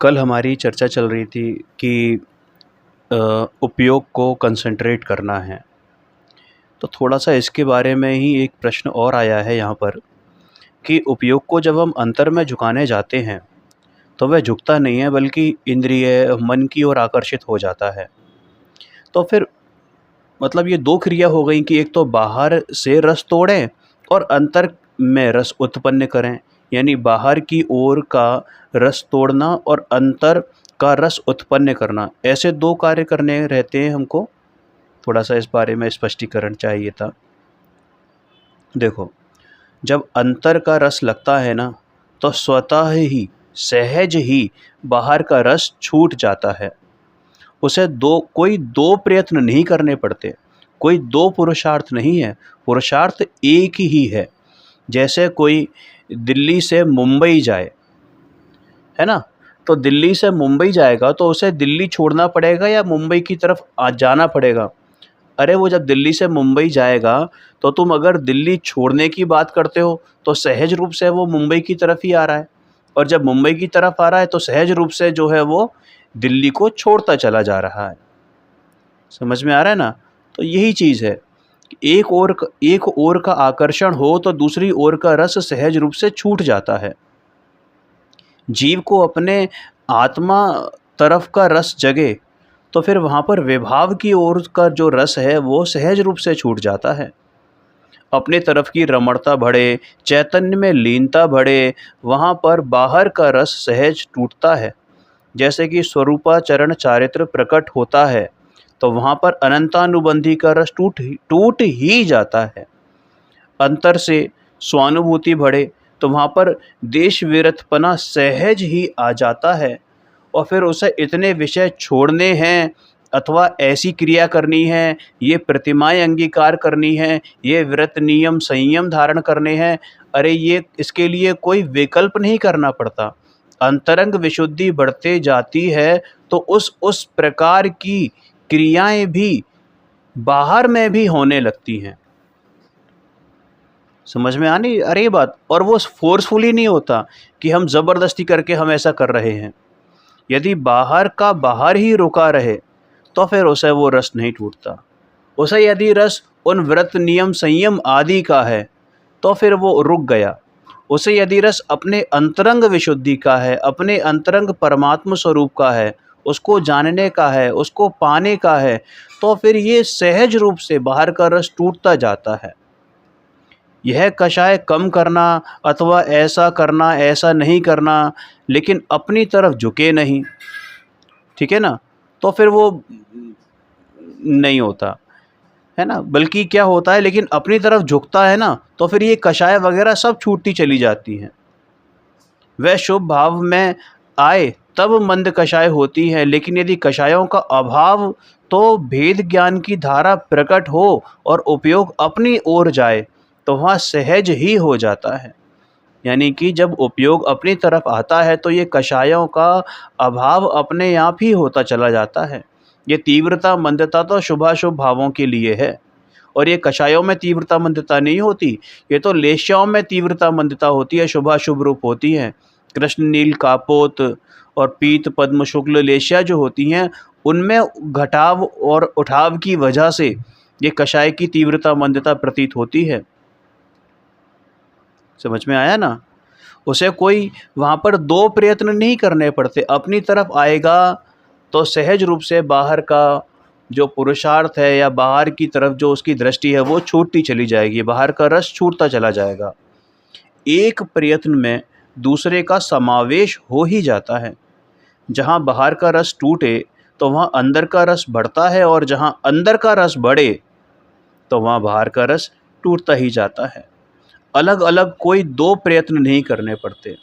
कल हमारी चर्चा चल रही थी कि उपयोग को कंसंट्रेट करना है। तो थोड़ा-सा इसके बारे में ही एक प्रश्न और आया है यहाँ पर कि उपयोग को जब हम अंतर में झुकाने जाते हैं, तो वह झुकता नहीं है बल्कि इंद्रिय, मन की ओर आकर्षित हो जाता है। तो फिर मतलब ये 2 क्रिया हो गई कि एक तो बाहर से रस तोड़ें और अंतर में रस उत्पन्न करें। यानी बाहर की ओर का रस तोड़ना और अंतर का रस उत्पन्न करना, ऐसे 2 कार्य करने रहते हैं हमको। थोड़ा-सा इस बारे में स्पष्टीकरण चाहिए था। देखो, जब अंतर का रस लगता है ना, तो स्वतः ही, सहज ही बाहर का रस छूट जाता है। उसे कोई 2 प्रयत्न नहीं करने पड़ते, कोई 2 पुरुषार्थ नहीं है, पुरुषार्थ एक ही है। जैसे कोई दिल्ली से मुंबई जाए, है ना? तो दिल्ली से मुंबई जाएगा तो उसे दिल्ली छोड़ना पड़ेगा या मुंबई की तरफ जाना पड़ेगा? अरे वो जब दिल्ली से मुंबई जाएगा, तो तुम अगर दिल्ली छोड़ने की बात करते हो, तो सहज रूप से वो मुंबई की तरफ ही आ रहा है, और जब मुंबई की तरफ आ रहा है तो सहज रूप से जो है वो दिल्ली को छोड़ता चला जा रहा है। समझ में आ रहा है ना? तो यही चीज़ है, एक ओर का आकर्षण हो तो दूसरी ओर का रस सहज रूप से छूट जाता है। जीव को अपने आत्मा तरफ का रस जगे, तो फिर वहाँ पर विभाव की ओर का जो रस है वो सहज रूप से छूट जाता है। अपने तरफ की रमणता बढ़े, चैतन्य में लीनता बढ़े, वहाँ पर बाहर का रस सहज टूटता है। जैसे कि स्वरूपाचरण चारित्र प्रकट होता है, तो वहाँ पर अनंतानुबंधी का रस टूट ही जाता है। अंतर से स्वानुभूति बढ़े, तो वहाँ पर देश विरतपना सहज ही आ जाता है, और फिर उसे इतने विषय छोड़ने हैं अथवा ऐसी क्रिया करनी है, ये प्रतिमाएं अंगीकार करनी है, ये व्रत नियम संयम धारण करने हैं। अरे ये इसके लिए कोई विकल्प नहीं करना पड़ता। अंतरंग विशुद्धि बढ़ते जाती है तो उस प्रकार की क्रियाएं भी बाहर में भी होने लगती हैं। समझ में आनी अरे ये बात? और वो फोर्सफुली नहीं होता कि हम ज़बरदस्ती करके हम ऐसा कर रहे हैं। यदि बाहर का बाहर ही रुका रहे, तो फिर उसे वो रस नहीं टूटता। उसे यदि रस उन व्रत नियम संयम आदि का है, तो फिर वो रुक गया। उसे यदि रस अपने अंतरंग विशुद्धि का है, अपने अंतरंग परमात्म स्वरूप का है, उसको जानने का है, उसको पाने का है, तो फिर ये सहज रूप से बाहर का रस टूटता जाता है। यह कषाय कम करना अथवा ऐसा करना, ऐसा नहीं करना, लेकिन अपनी तरफ झुके नहीं, ठीक है ना? तो फिर वो नहीं होता, है ना? बल्कि क्या होता है, लेकिन अपनी तरफ झुकता है ना, तो फिर ये कषाय वगैरह सब छूटती चली जाती हैं। वह शुभ भाव में आए तब मंद कषाय होती है, लेकिन यदि कषायों का अभाव, तो भेद ज्ञान की धारा प्रकट हो और उपयोग अपनी ओर जाए, तो वहाँ सहज ही हो जाता है। यानी कि जब उपयोग अपनी तरफ आता है तो ये कषायों का अभाव अपने आप ही होता चला जाता है। ये तीव्रता मंदता तो शुभाशुभ भावों के लिए है, और ये कषायों में तीव्रता मंदता नहीं होती, ये तो लेश्याओं में तीव्रता मंदता होती है, शुभाशुभ रूप होती हैं। कृष्ण नील कापोत और पीत पद्म शुक्ल लेश्या जो होती हैं, उनमें घटाव और उठाव की वजह से ये कषाय की तीव्रता मंदता प्रतीत होती है। समझ में आया ना? उसे कोई वहाँ पर 2 प्रयत्न नहीं करने पड़ते, अपनी तरफ आएगा तो सहज रूप से बाहर का जो पुरुषार्थ है या बाहर की तरफ जो उसकी दृष्टि है वो छूटती चली जाएगी, बाहर का रस छूटता चला जाएगा। एक प्रयत्न में दूसरे का समावेश हो ही जाता है। जहाँ बाहर का रस टूटे तो वहाँ अंदर का रस बढ़ता है, और जहाँ अंदर का रस बढ़े तो वहाँ बाहर का रस टूटता ही जाता है। अलग अलग कोई 2 प्रयत्न नहीं करने पड़ते।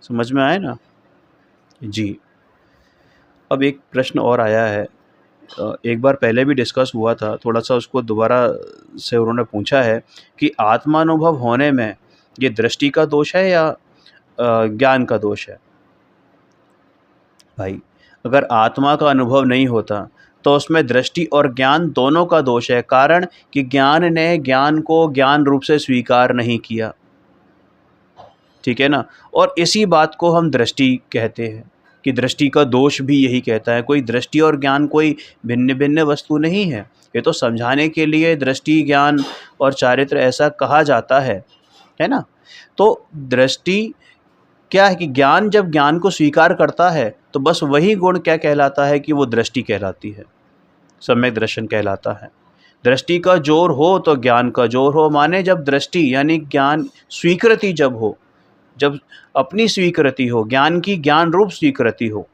समझ में आया ना? जी। अब एक प्रश्न और आया है, एक बार पहले भी डिस्कस हुआ था, थोड़ा-सा उसको दोबारा से उन्होंने पूछा है कि आत्मानुभव होने में ये दृष्टि का दोष है या ज्ञान का दोष है? भाई, अगर आत्मा का अनुभव नहीं होता, तो उसमें दृष्टि और ज्ञान दोनों का दोष है। कारण कि ज्ञान ने ज्ञान को ज्ञान रूप से स्वीकार नहीं किया। ठीक है ना। और इसी बात को हम दृष्टि कहते हैं कि दृष्टि का दोष भी यही कहता है। कोई दृष्टि और ज्ञान कोई भिन्न भिन्न वस्तु नहीं है। ये तो समझाने के लिए दृष्टि, ज्ञान और चारित्र ऐसा कहा जाता है ना। तो दृष्टि क्या है कि ज्ञान जब ज्ञान को स्वीकार करता है तो बस वही गुण क्या कहलाता है कि वो दृष्टि कहलाती है, सम्यक दर्शन कहलाता है। दृष्टि का जोर हो तो ज्ञान का जोर हो, माने जब दृष्टि यानी ज्ञान स्वीकृति जब हो, जब अपनी स्वीकृति हो, ज्ञान की ज्ञान रूप स्वीकृति हो,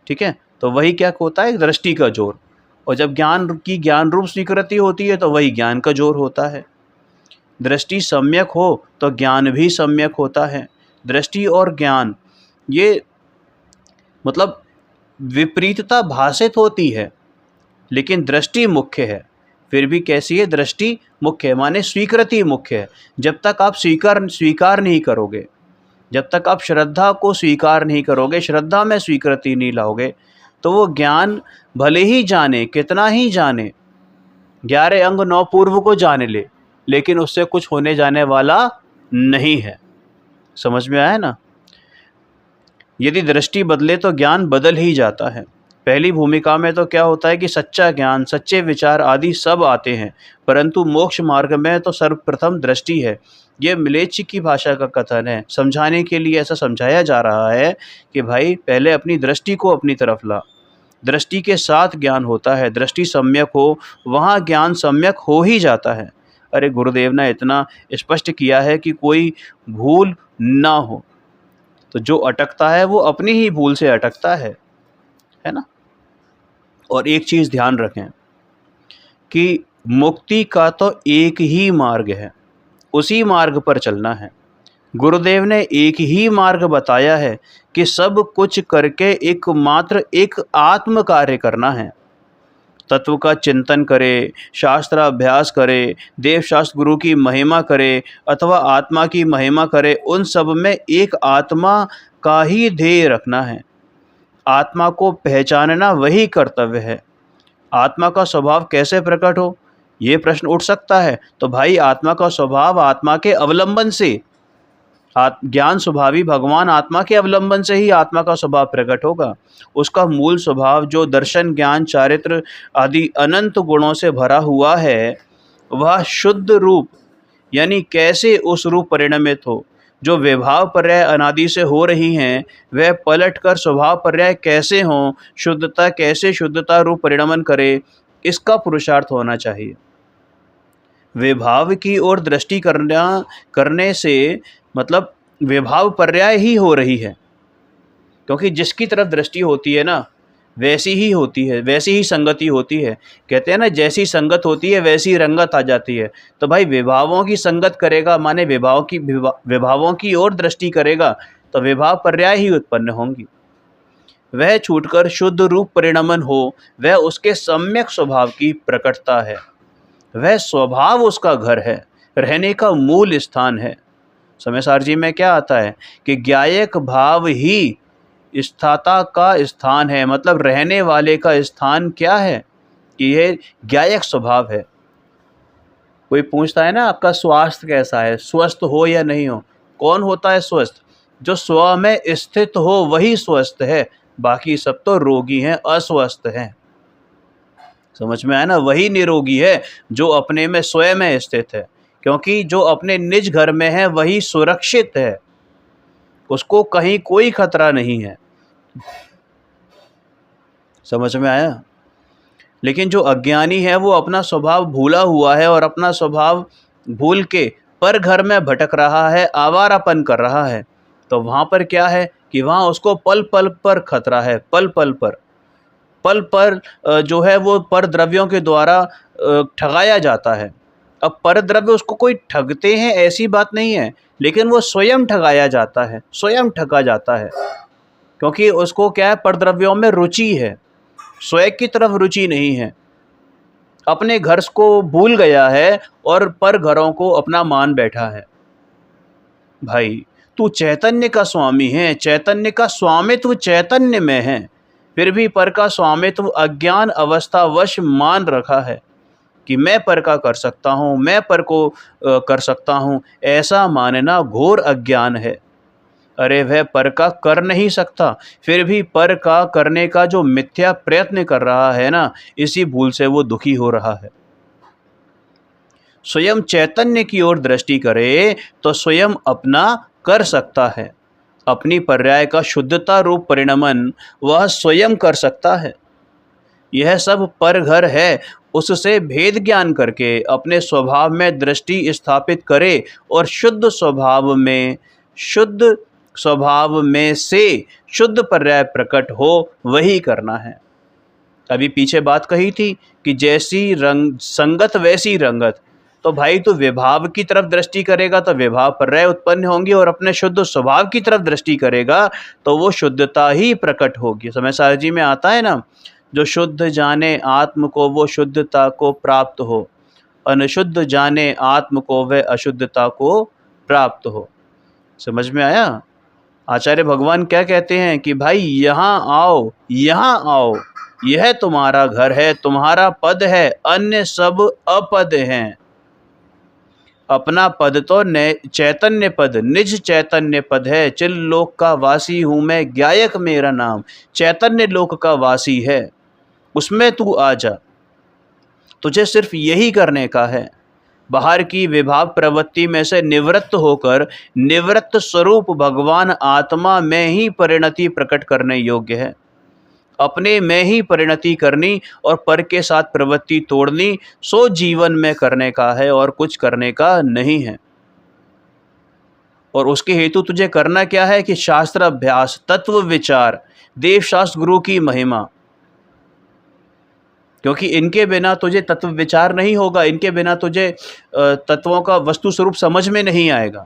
ठीक है, तो वही क्या होता है, दृष्टि का जोर। और जब ज्ञान की ज्ञान रूप स्वीकृति होती है तो वही ज्ञान का जोर होता है। दृष्टि सम्यक हो तो ज्ञान भी सम्यक होता है। दृष्टि और ज्ञान ये मतलब विपरीतता भाषित होती है, लेकिन दृष्टि मुख्य है। फिर भी कैसी है, दृष्टि मुख्य है, माने स्वीकृति मुख्य है। जब तक आप स्वीकार नहीं करोगे, जब तक आप श्रद्धा को स्वीकार नहीं करोगे, श्रद्धा में स्वीकृति नहीं लाओगे, तो वो ज्ञान भले ही जाने, कितना ही जाने, 11 अंग 9 पूर्व को जाने ले, लेकिन उससे कुछ होने जाने वाला नहीं है। समझ में आया ना। यदि दृष्टि बदले तो ज्ञान बदल ही जाता है। पहली भूमिका में तो क्या होता है कि सच्चा ज्ञान, सच्चे विचार आदि सब आते हैं, परंतु मोक्ष मार्ग में तो सर्वप्रथम दृष्टि है। ये मिलेच्छ की भाषा का कथन है। समझाने के लिए ऐसा समझाया जा रहा है कि भाई पहले अपनी दृष्टि को अपनी तरफ ला। दृष्टि के साथ ज्ञान होता है। दृष्टि सम्यक हो वहाँ ज्ञान सम्यक हो ही जाता है। अरे गुरुदेव ने इतना स्पष्ट किया है कि कोई भूल ना हो, तो जो अटकता है वो अपनी ही भूल से अटकता है ना। और एक चीज़ ध्यान रखें कि मुक्ति का तो एक ही मार्ग है, उसी मार्ग पर चलना है। गुरुदेव ने एक ही मार्ग बताया है कि सब कुछ करके एकमात्र एक आत्म कार्य करना है। तत्व का चिंतन करे, शास्त्र अभ्यास करे, देव शास्त्र गुरु की महिमा करे अथवा आत्मा की महिमा करे, उन सब में एक आत्मा का ही ध्येय रखना है। आत्मा को पहचानना वही कर्तव्य है। आत्मा का स्वभाव कैसे प्रकट हो, ये प्रश्न उठ सकता है। तो भाई आत्मा का स्वभाव आत्मा के अवलंबन से, ज्ञान स्वभावी भगवान आत्मा के अवलंबन से ही आत्मा का स्वभाव प्रकट होगा। उसका मूल स्वभाव जो दर्शन, ज्ञान, चारित्र आदि अनंत गुणों से भरा हुआ है, वह शुद्ध रूप यानी कैसे उस रूप परिणमित हो। जो विभाव पर्याय अनादि से हो रही हैं, वह पलटकर स्वभाव पर्याय कैसे हों, शुद्धता कैसे शुद्धता रूप परिणमन करे, इसका पुरुषार्थ होना चाहिए। विभाव की ओर दृष्टि करने से मतलब विभाव पर्याय ही हो रही है, क्योंकि जिसकी तरफ दृष्टि होती है ना वैसी ही होती है, वैसी ही संगति होती है। कहते हैं ना जैसी संगत होती है वैसी रंगत आ जाती है। तो भाई विभावों की संगत करेगा, माने विभावों की ओर दृष्टि करेगा तो विभाव पर्याय ही उत्पन्न होंगी। वह छूटकर शुद्ध रूप परिणमन हो, वह उसके सम्यक स्वभाव की प्रकटता है। वह स्वभाव उसका घर है, रहने का मूल स्थान है। समय सारजी में क्या आता है कि ज्ञायक भाव ही स्थाता का स्थान है। मतलब रहने वाले का स्थान क्या है कि यह ज्ञायक स्वभाव है। कोई पूछता है ना आपका स्वास्थ्य कैसा है, स्वस्थ हो या नहीं हो। कौन होता है स्वस्थ? जो स्व में स्थित हो वही स्वस्थ है, बाकी सब तो रोगी हैं, अस्वस्थ हैं। समझ में आया ना। वही निरोगी है जो अपने में स्वयं में स्थित है, क्योंकि जो अपने निज घर में है वही सुरक्षित है, उसको कहीं कोई खतरा नहीं है। समझ में आया। लेकिन जो अज्ञानी है वो अपना स्वभाव भूला हुआ है और अपना स्वभाव भूल के पर घर में भटक रहा है, आवारापन कर रहा है। तो वहाँ पर क्या है कि वहाँ उसको पल पल पर खतरा है, पल पर जो है वो पर द्रव्यों के द्वारा ठगाया जाता है। अब पर द्रव्य उसको कोई ठगते हैं ऐसी बात नहीं है, लेकिन वो स्वयं ठगाया जाता है, स्वयं ठगा जाता है, क्योंकि उसको क्या है, पर द्रव्यों में रुचि है, स्वयं की तरफ रुचि नहीं है। अपने घर को भूल गया है और पर घरों को अपना मान बैठा है। भाई तू चैतन्य का स्वामी है, चैतन्य का स्वामित्व चैतन्य में है, फिर भी पर का स्वामित्व अज्ञान अवस्थावश मान रखा है कि मैं पर का कर सकता हूँ, मैं पर को कर सकता हूँ। ऐसा मानना घोर अज्ञान है। अरे वह पर का कर नहीं सकता, फिर भी पर का करने का जो मिथ्या प्रयत्न कर रहा है ना, इसी भूल से वो दुखी हो रहा है। स्वयं चैतन्य की ओर दृष्टि करे तो स्वयं अपना कर सकता है। अपनी पर्याय का शुद्धता रूप परिणमन वह स्वयं कर सकता है। यह सब पर घर है, उससे भेद ज्ञान करके अपने स्वभाव में दृष्टि स्थापित करे और शुद्ध स्वभाव में से शुद्ध पर्याय प्रकट हो, वही करना है। अभी पीछे बात कही थी कि जैसी रंग संगत वैसी रंगत। तो भाई तू विभाव की तरफ दृष्टि करेगा तो विभाव पर्याय उत्पन्न होंगी, और अपने शुद्ध स्वभाव की तरफ दृष्टि करेगा तो वो शुद्धता ही प्रकट होगी। समय सारजी में आता है ना, जो शुद्ध जाने आत्म को वो शुद्धता को प्राप्त हो, अनशुद्ध जाने आत्म को वह अशुद्धता को प्राप्त हो। समझ में आया? आचार्य भगवान क्या कहते हैं कि भाई यहाँ आओ, यहाँ आओ, यह तुम्हारा घर है, तुम्हारा पद है, अन्य सब अपद हैं। अपना पद तो चैतन्य पद, निज चैतन्य पद है। चिल लोक का वासी हूँ मैं, ज्ञायक मेरा नाम। चैतन्य लोक का वासी है, उसमें तू आ जा। तुझे सिर्फ यही करने का है। बाहर की विभाव प्रवृत्ति में से निवृत्त होकर निवृत्त स्वरूप भगवान आत्मा में ही परिणति प्रकट करने योग्य है। अपने में ही परिणति करनी और पर के साथ प्रवृत्ति तोड़नी, सो जीवन में करने का है और कुछ करने का नहीं है। और उसके हेतु तुझे करना क्या है कि शास्त्र अभ्यास, तत्व विचार, देव शास्त्र गुरु की महिमा, क्योंकि इनके बिना तुझे तत्व विचार नहीं होगा, इनके बिना तुझे तत्वों का वस्तु स्वरूप समझ में नहीं आएगा।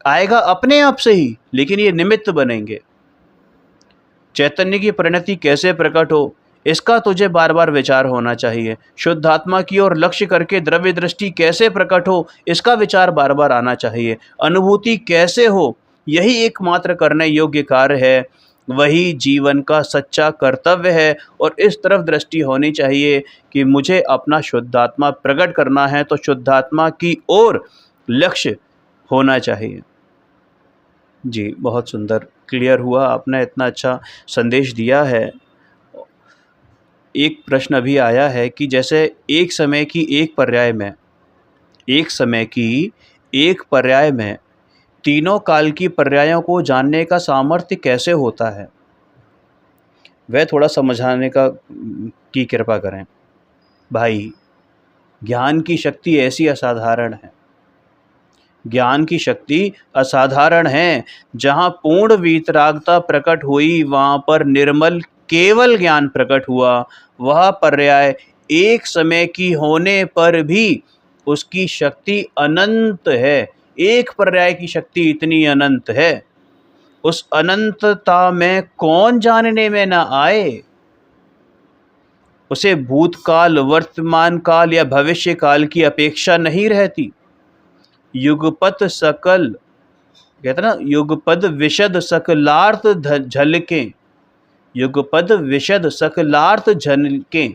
आएगा अपने आप से ही, लेकिन ये निमित्त बनेंगे। चैतन्य की परिणति कैसे प्रकट हो, इसका तुझे बार बार विचार होना चाहिए। शुद्धात्मा की ओर लक्ष्य करके द्रव्य दृष्टि कैसे प्रकट हो, इसका विचार बार बार आना चाहिए। अनुभूति कैसे हो, यही एकमात्र करने योग्य कार्य है, वही जीवन का सच्चा कर्तव्य है। और इस तरफ दृष्टि होनी चाहिए कि मुझे अपना शुद्धात्मा प्रकट करना है, तो शुद्धात्मा की ओर लक्ष्य होना चाहिए। जी, बहुत सुंदर, क्लियर हुआ, आपने इतना अच्छा संदेश दिया है। एक प्रश्न अभी आया है कि जैसे एक समय की एक पर्याय में तीनों काल की पर्यायों को जानने का सामर्थ्य कैसे होता है, वह थोड़ा समझाने की कृपा करें। भाई, ज्ञान की शक्ति ऐसी असाधारण है, ज्ञान की शक्ति असाधारण है। जहाँ पूर्ण वीतरागता प्रकट हुई, वहाँ पर निर्मल केवल ज्ञान प्रकट हुआ। वह पर्याय एक समय की होने पर भी उसकी शक्ति अनंत है। एक पर्याय की शक्ति इतनी अनंत है, उस अनंतता में कौन जानने में न आए। उसे भूतकाल, वर्तमान काल या भविष्य काल की अपेक्षा नहीं रहती। युगपत सकल, कहते ना, युगपद विशद सकलार्थ झलके, युगपद विशद सकलार्थ झलके,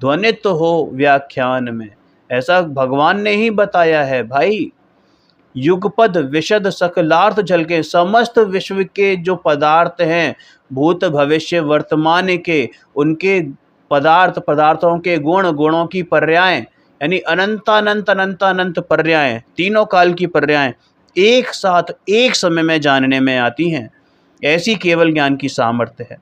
ध्वनित हो व्याख्यान में। ऐसा भगवान ने ही बताया है भाई। युगपद विशद सकलार्थ झलके, समस्त विश्व के जो पदार्थ हैं, भूत भविष्य वर्तमान के, उनके पदार्थों के गुणों की पर्याय, यानी अनंत पर्याय, तीनों काल की पर्याय एक साथ एक समय में जानने में आती हैं। ऐसी केवल ज्ञान की सामर्थ्य है।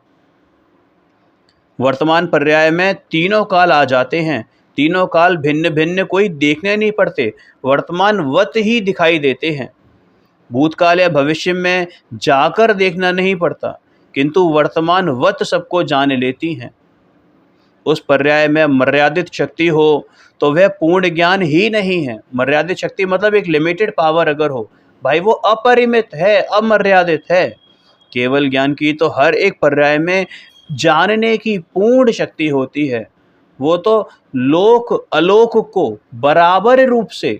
वर्तमान पर्याय में तीनों काल आ जाते हैं। तीनों काल भिन्न भिन्न कोई देखने नहीं पड़ते, वर्तमान वत ही दिखाई देते हैं। भूतकाल या भविष्य में जाकर देखना नहीं पड़ता, किंतु वर्तमान वत सबको जान लेती हैं। उस पर्याय में मर्यादित शक्ति हो तो वह पूर्ण ज्ञान ही नहीं है। मर्यादित शक्ति मतलब एक लिमिटेड पावर अगर हो, भाई वो अपरिमित है, अमर्यादित है। केवल ज्ञान की तो हर एक पर्याय में जानने की पूर्ण शक्ति होती है। वो तो लोक अलोक को बराबर रूप से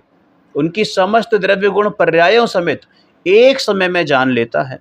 उनकी समस्त द्रव्य गुण पर्यायों समेत एक समय में जान लेता है।